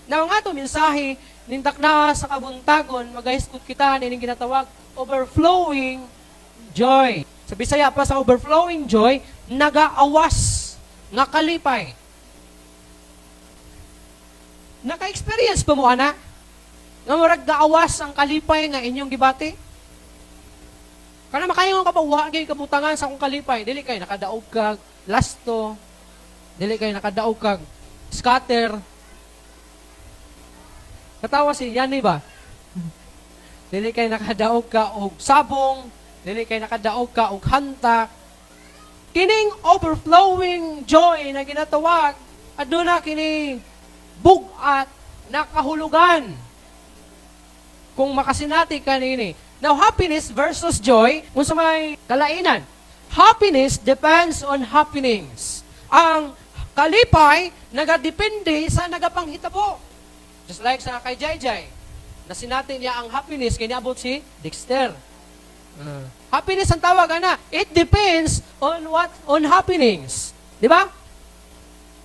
Na nga ito, mensahe, nintak na sa kabuntagon, magahiskot kita, nining ginatawag, overflowing joy. Sa Bisaya pa sa overflowing joy, nagaawas, nga kalipay. Naka-experience pa mo, ana? Nga marag gaawas ang kalipay nga inyong gibati? Kana makayo nga kapawa, ngayon kabutangan sa akong kalipay, dili kay nakadaog kag lasto, dili kay nakadaog kag scatter. Katawa si Yanni ba? Dili kay nakadaog ka og sabong, dili kay nakadaog ka og hantak. Kining overflowing joy na ginatawag, aduna kining bugat na kahulugan. Kung makasinati kanini. Now, happiness versus joy, kung sa may kalainan. Happiness depends on happenings. Ang kalipay, nagadepende sa nagapanghitabo. Just like sa kay Jai, na sinati niya ang happiness, kiniabot si Dexter. Happiness ang tawag, ana. It depends on what? On happenings. Di ba?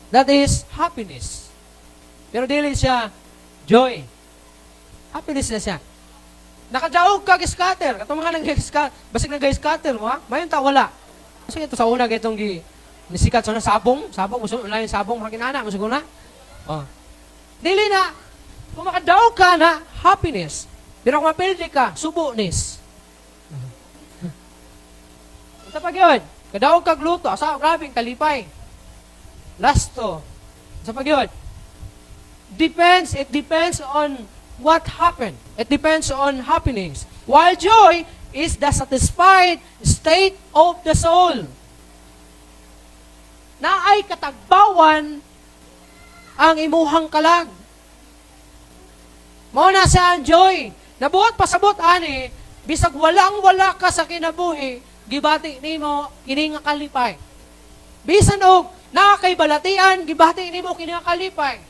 That is happiness. Pero dili siya joy. Happiness na siya. Nakadaog kag scatter. Katong mga nag-scatter, basig nag-scatter mo, ha? Mayon ta wala. Kasi ito sa una gaytong nisikat sa sabong, musugo na yung sabong makinana, musugo na. Oh. Dili na kung makadaog ka na happiness. Pero kung mapildi ka, subunis. Ito pa gyud. Kadaog kag luto, asa grabing kalipay. Lasto. Ito pa gyud. It depends on what happened. It depends on happenings. While joy is the satisfied state of the soul. Na ay katagbawan ang imuhang kalag. Mao na siya ang joy. Nabuhat pasabot ani, bisag walang-wala ka sa kinabuhi, gibati nimo kini nga kalipay. Bisan og nakakay balatian, gibati nimo kini nga kalipay.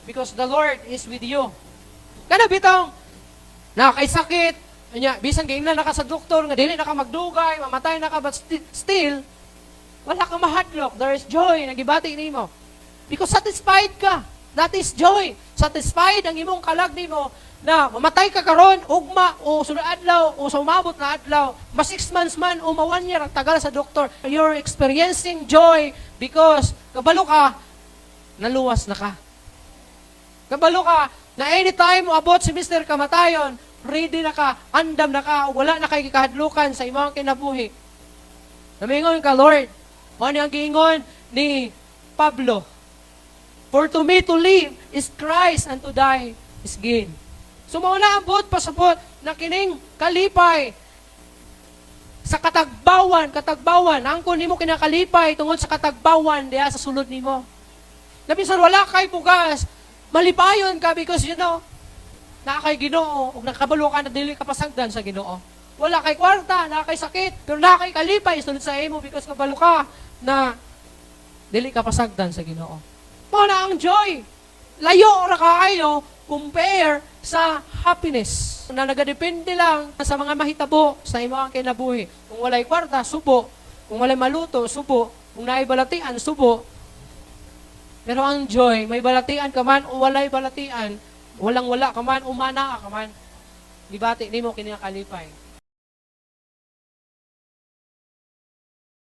Because the Lord is with you. Kana bitong nakakaisakit, anya bisan gingna naka sa doktor nga dili naka magdugay, mamatay na ka but still wala ka mahadlok. There is joy na gibati nimo. Because satisfied ka. That is joy. Satisfied ang imong kalag nimo na mamatay ka karon ugma o sunod adlaw o sa umabot na adlaw, ma 6 months man o ma 1 year ang tagal sa doktor. You're experiencing joy because kabalo ka naluwas na ka. Kabalo ka na anytime abot si Mr. Kamatayon, ready na ka, andam na ka, wala na kay kahadlukan sa imong kinabuhi. Namingon ka, Lord. Ano ang giingon ni Pablo? For to me to live is Christ and to die is gain. So mauna abot, pasabot, na kining kalipay sa katagbawan, ang kung nimo kinakalipay tungod sa katagbawan diya sa sulod nimo. Nabisan wala kay pugas, malipayon ka because you know, nakakay Ginoo, ug nakabalo ka na dili ka pasagdan sa Ginoo. Wala kay kwarta, nakakay sakit, pero nakakay kalipay sulod sa imo because kabalo ka na dili ka pasagdan sa Ginoo. Mao na ang joy. Layo ra kaayo compare sa happiness na nagadepende lang sa mga mahitabo sa imong kinabuhi. Kung walay kwarta, subo. Kung walay maluto, subo. Kung naay balatian, subo. Pero ang joy, may balatian ka man o walay balatian, walang-wala ka man, umana ka man. Gibati nimo kini kalipay.